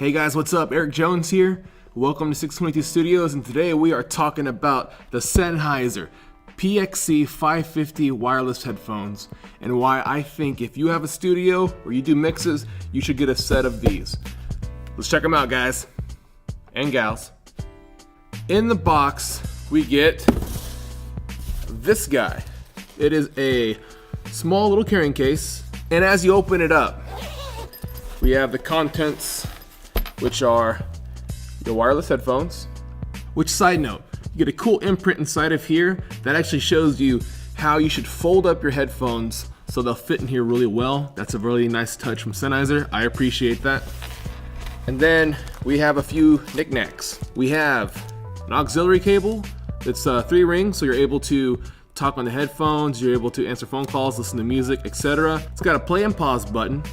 Hey guys, what's up? Eric Jones here. Welcome to 622 Studios, and today we are talking about the Sennheiser PXC 550 wireless headphones and why I think if you have a studio or you do mixes, you should get a set of these. Let's check them out, guys and gals. In the box, we get this guy. It is a small little carrying case, and as you open it up, we have the contents, which are your wireless headphones. Which, side note, you get a cool imprint inside of here that actually shows you how you should fold up your headphones so they'll fit in here really well. That's a really nice touch from Sennheiser. I appreciate that. And then we have a few knickknacks. We have an auxiliary cable. It's 3 rings, so you're able to talk on the headphones, you're able to answer phone calls, listen to music, etc. It's got a play and pause button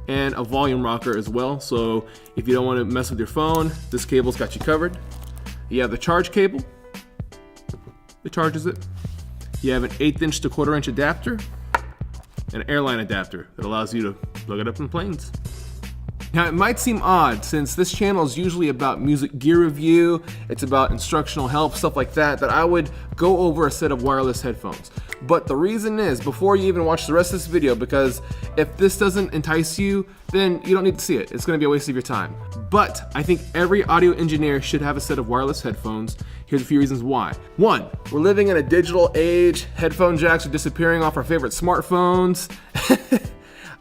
and a volume rocker as well, so if you don't want to mess with your phone, this cable's got you covered. You have the charge cable, it charges it. You have an 1/8 inch to 1/4 inch adapter, and an airline adapter that allows you to plug it up in planes. Now it might seem odd, since this channel is usually about music gear review, it's about instructional help, stuff like that, that I would go over a set of wireless headphones. But the reason is, before you even watch the rest of this video, because if this doesn't entice you, then you don't need to see it. It's gonna be a waste of your time. But I think every audio engineer should have a set of wireless headphones. Here's a few reasons why. 1, we're living in a digital age. Headphone jacks are disappearing off our favorite smartphones.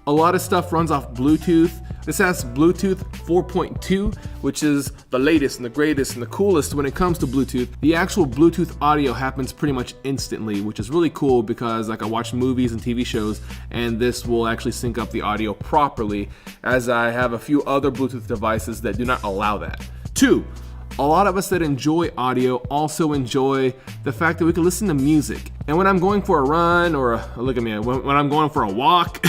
A lot of stuff runs off Bluetooth. This has Bluetooth 4.2, which is the latest and the greatest and the coolest when it comes to Bluetooth. The actual Bluetooth audio happens pretty much instantly, which is really cool because like I watch movies and TV shows, and this will actually sync up the audio properly, as I have a few other Bluetooth devices that do not allow that. 2, a lot of us that enjoy audio also enjoy the fact that we can listen to music. And when I'm going for a run or look at me, when I'm going for a walk,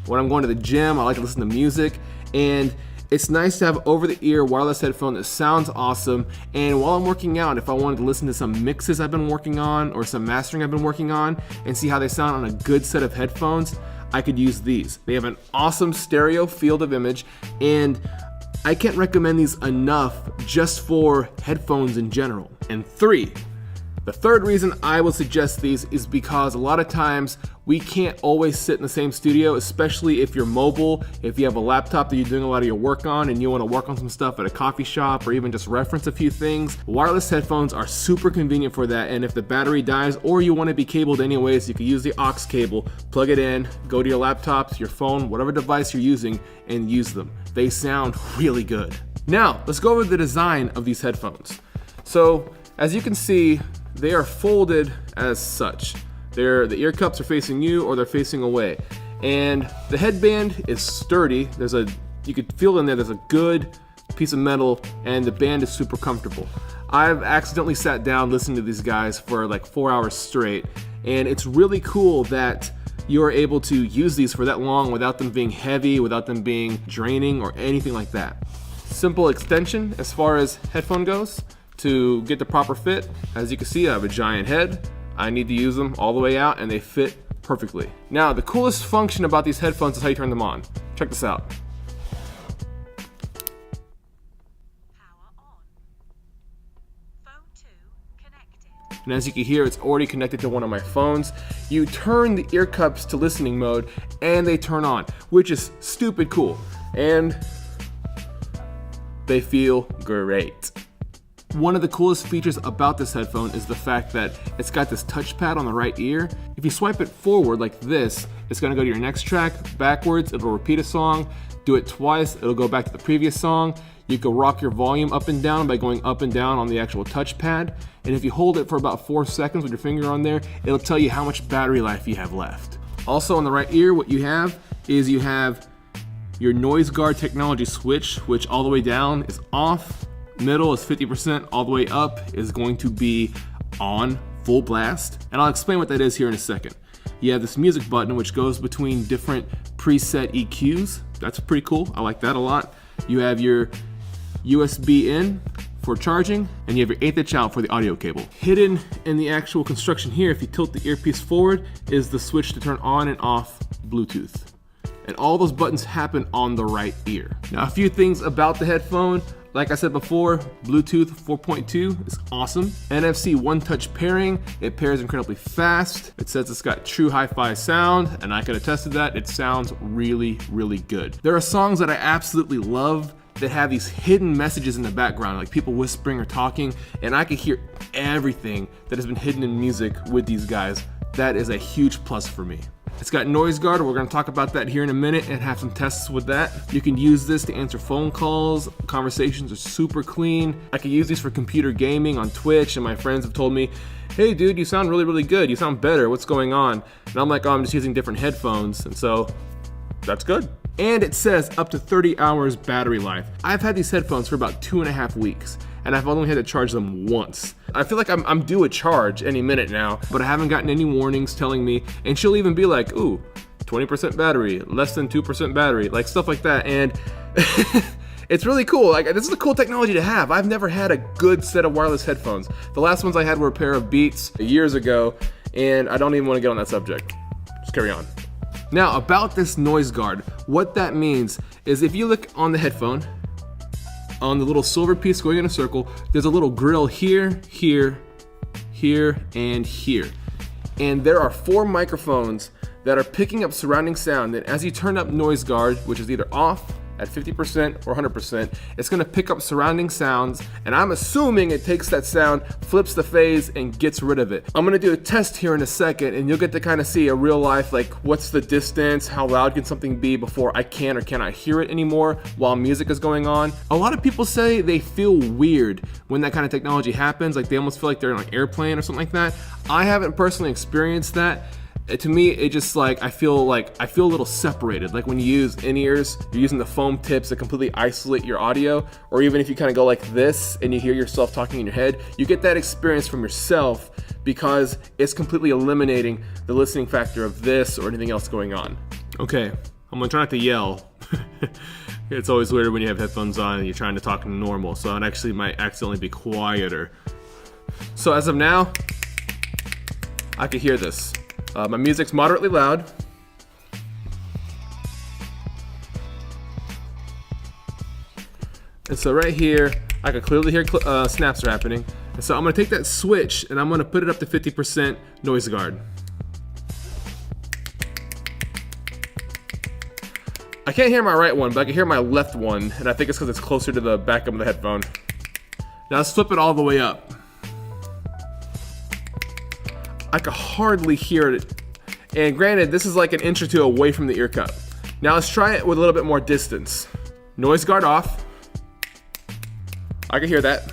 when I'm going to the gym, I like to listen to music, and it's nice to have over-the-ear wireless headphone that sounds awesome. And while I'm working out, if I wanted to listen to some mixes I've been working on or some mastering I've been working on and see how they sound on a good set of headphones, I could use these. They have an awesome stereo field of image, and I can't recommend these enough just for headphones in general. And 3, the third reason I would suggest these is because a lot of times we can't always sit in the same studio, especially if you're mobile, if you have a laptop that you're doing a lot of your work on and you want to work on some stuff at a coffee shop or even just reference a few things. Wireless headphones are super convenient for that, and if the battery dies or you want to be cabled anyways, you can use the aux cable, plug it in, go to your laptop, your phone, whatever device you're using, and use them. They sound really good. Now, let's go over the design of these headphones. So, as you can see, they are folded as such. The ear cups are facing you or they're facing away. And the headband is sturdy. You could feel in there's a good piece of metal, and the band is super comfortable. I've accidentally sat down listening to these guys for like 4 hours straight, and it's really cool that you're able to use these for that long without them being heavy, without them being draining or anything like that. Simple extension as far as headphone goes. To get the proper fit, as you can see, I have a giant head. I need to use them all the way out, and they fit perfectly. Now, the coolest function about these headphones is how you turn them on. Check this out. Power on. Phone 2 connected. And as you can hear, it's already connected to one of my phones. You turn the ear cups to listening mode, and they turn on, which is stupid cool. And they feel great. One of the coolest features about this headphone is the fact that it's got this touchpad on the right ear. If you swipe it forward like this, it's gonna go to your next track. Backwards, it'll repeat a song. Do it twice, it'll go back to the previous song. You can rock your volume up and down by going up and down on the actual touchpad. And if you hold it for about 4 seconds with your finger on there, it'll tell you how much battery life you have left. Also on the right ear, what you have is you have your noise guard technology switch, which all the way down is off. Middle is 50%, all the way up is going to be on full blast. And I'll explain what that is here in a second. You have this music button which goes between different preset EQs. That's pretty cool, I like that a lot. You have your USB in for charging, and you have your 1/8 inch out for the audio cable. Hidden in the actual construction here, if you tilt the earpiece forward, is the switch to turn on and off Bluetooth. and all those buttons happen on the right ear. Now, a few things about the headphone. Like I said before, Bluetooth 4.2 is awesome. NFC one-touch pairing, it pairs incredibly fast. It says it's got true hi-fi sound, and I can attest to that. It sounds really, really good. There are songs that I absolutely love that have these hidden messages in the background, like people whispering or talking, and I can hear everything that has been hidden in music with these guys. That is a huge plus for me. It's got noise guard. We're going to talk about that here in a minute and have some tests with that. You can use this to answer phone calls. Conversations are super clean. I can use these for computer gaming on Twitch, and my friends have told me, hey dude, you sound really, really good. You sound better. What's going on? And I'm like, oh, I'm just using different headphones. And so that's good. And it says up to 30 hours battery life. I've had these headphones for about 2.5 weeks, and I've only had to charge them once. I feel like I'm due a charge any minute now, but I haven't gotten any warnings telling me, and she'll even be like, ooh, 20% battery, less than 2% battery, like stuff like that. And it's really cool. Like, this is a cool technology to have. I've never had a good set of wireless headphones. The last ones I had were a pair of Beats years ago, and I don't even want to get on that subject. Just carry on. Now, about this noise guard, what that means is if you look on the headphone, on the little silver piece going in a circle, there's a little grill here, here, here, and here. And there are 4 microphones that are picking up surrounding sound. And as you turn up noise guard, which is either off at 50% or 100%, it's gonna pick up surrounding sounds, and I'm assuming it takes that sound, flips the phase, and gets rid of it. I'm gonna do a test here in a second, and you'll get to kind of see a real life, like what's the distance, how loud can something be before I can or cannot hear it anymore while music is going on. A lot of people say they feel weird when that kind of technology happens, like they almost feel like they're in an airplane or something like that. I haven't personally experienced that. To me, it just like I feel a little separated. Like when you use in-ears, you're using the foam tips to completely isolate your audio, or even if you kind of go like this and you hear yourself talking in your head, you get that experience from yourself because it's completely eliminating the listening factor of this or anything else going on. Okay, I'm gonna try not to yell. It's always weird when you have headphones on and you're trying to talk normal, so I actually might accidentally be quieter. So as of now, I can hear this. My music's moderately loud. And so right here, I can clearly hear snaps are happening. And so I'm gonna take that switch and I'm gonna put it up to 50% noise guard. I can't hear my right one, but I can hear my left one, and I think it's because it's closer to the back of the headphone. Now let's flip it all the way up. I can hardly hear it. And granted, this is like an inch or two away from the ear cup. Now let's try it with a little bit more distance. Noise guard off. I can hear that.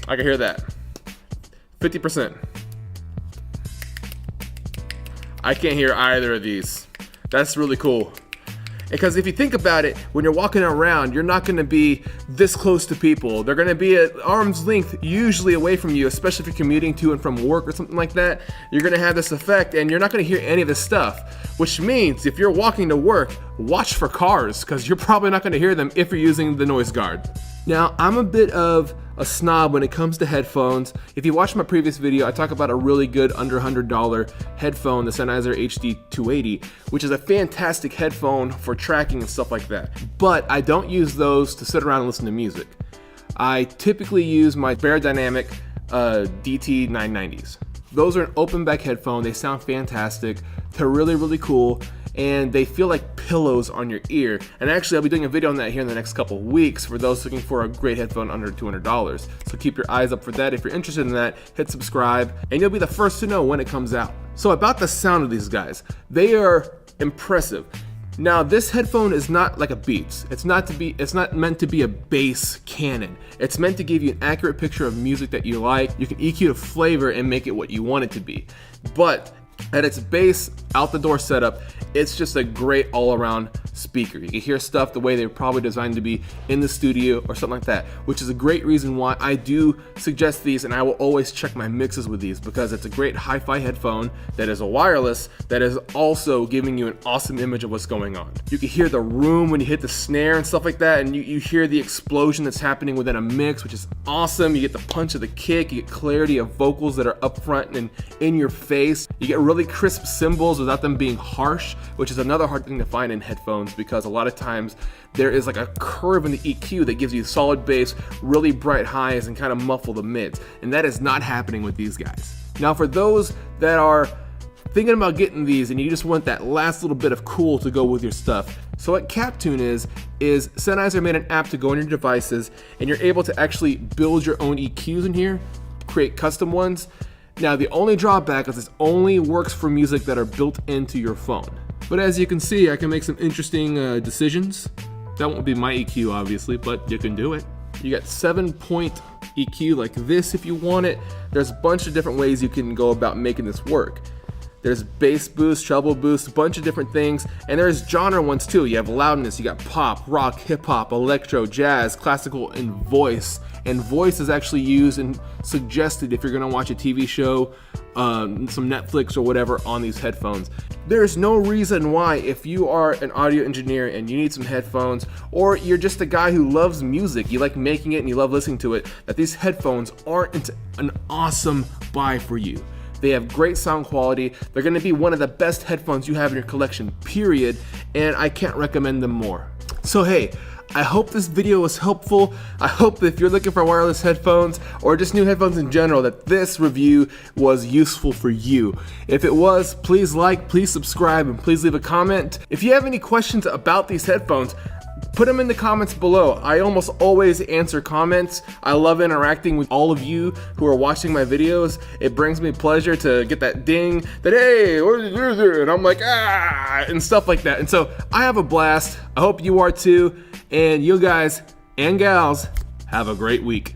I can hear that. 50%. I can't hear either of these. That's really cool. Because if you think about it, when you're walking around, you're not gonna be this close to people. They're gonna be at arm's length, usually away from you, especially if you're commuting to and from work or something like that. You're gonna have this effect and you're not gonna hear any of this stuff, which means if you're walking to work, watch for cars, because you're probably not gonna hear them if you're using the noise guard. Now, I'm a bit of a snob when it comes to headphones. If you watched my previous video, I talk about a really good under $100 headphone, the Sennheiser HD280, which is a fantastic headphone for tracking and stuff like that. But I don't use those to sit around and listen to music. I typically use my Beyerdynamic DT990s. Those are an open back headphone. They sound fantastic. They're really, really cool. And they feel like pillows on your ear. And actually, I'll be doing a video on that here in the next couple of weeks for those looking for a great headphone under $200. So keep your eyes up for that. If you're interested in that, hit subscribe, and you'll be the first to know when it comes out. So about the sound of these guys, they are impressive. Now, this headphone is not like a Beats. It's not meant to be a bass cannon. It's meant to give you an accurate picture of music that you like. You can EQ the flavor and make it what you want it to be. But at its base, out the door setup, it's just a great all-around speaker. You can hear stuff the way they were probably designed to be in the studio or something like that, which is a great reason why I do suggest these, and I will always check my mixes with these because it's a great hi-fi headphone that is a wireless that is also giving you an awesome image of what's going on. You can hear the room when you hit the snare and stuff like that, and you hear the explosion that's happening within a mix, which is awesome. You get the punch of the kick, you get clarity of vocals that are up front and in your face. You get really crisp cymbals without them being harsh, which is another hard thing to find in headphones because a lot of times there is like a curve in the EQ that gives you solid bass, really bright highs, and kind of muffle the mids. And that is not happening with these guys. Now for those that are thinking about getting these and you just want that last little bit of cool to go with your stuff, so what CapTune is Sennheiser made an app to go on your devices and you're able to actually build your own EQs in here, create custom ones. Now the only drawback is this only works for music that are built into your phone. But as you can see, I can make some interesting decisions. That won't be my EQ obviously, but you can do it. You got 7-point EQ like this if you want it. There's a bunch of different ways you can go about making this work. There's bass boost, treble boost, a bunch of different things, and there's genre ones too. You have loudness, you got pop, rock, hip hop, electro, jazz, classical, and voice. And voice is actually used and suggested if you're gonna watch a TV show, some Netflix or whatever on these headphones. There's no reason why, if you are an audio engineer and you need some headphones, or you're just a guy who loves music, you like making it and you love listening to it, that these headphones aren't an awesome buy for you. They have great sound quality. They're gonna be one of the best headphones you have in your collection, period, and I can't recommend them more. So hey, I hope this video was helpful. I hope that if you're looking for wireless headphones or just new headphones in general, that this review was useful for you. If it was, please like, please subscribe, and please leave a comment. If you have any questions about these headphones, put them in the comments below. I almost always answer comments. I love interacting with all of you who are watching my videos. It brings me pleasure to get that ding that, hey, what did you do? And I'm like, and stuff like that. And so I have a blast. I hope you are too. And you guys and gals have a great week.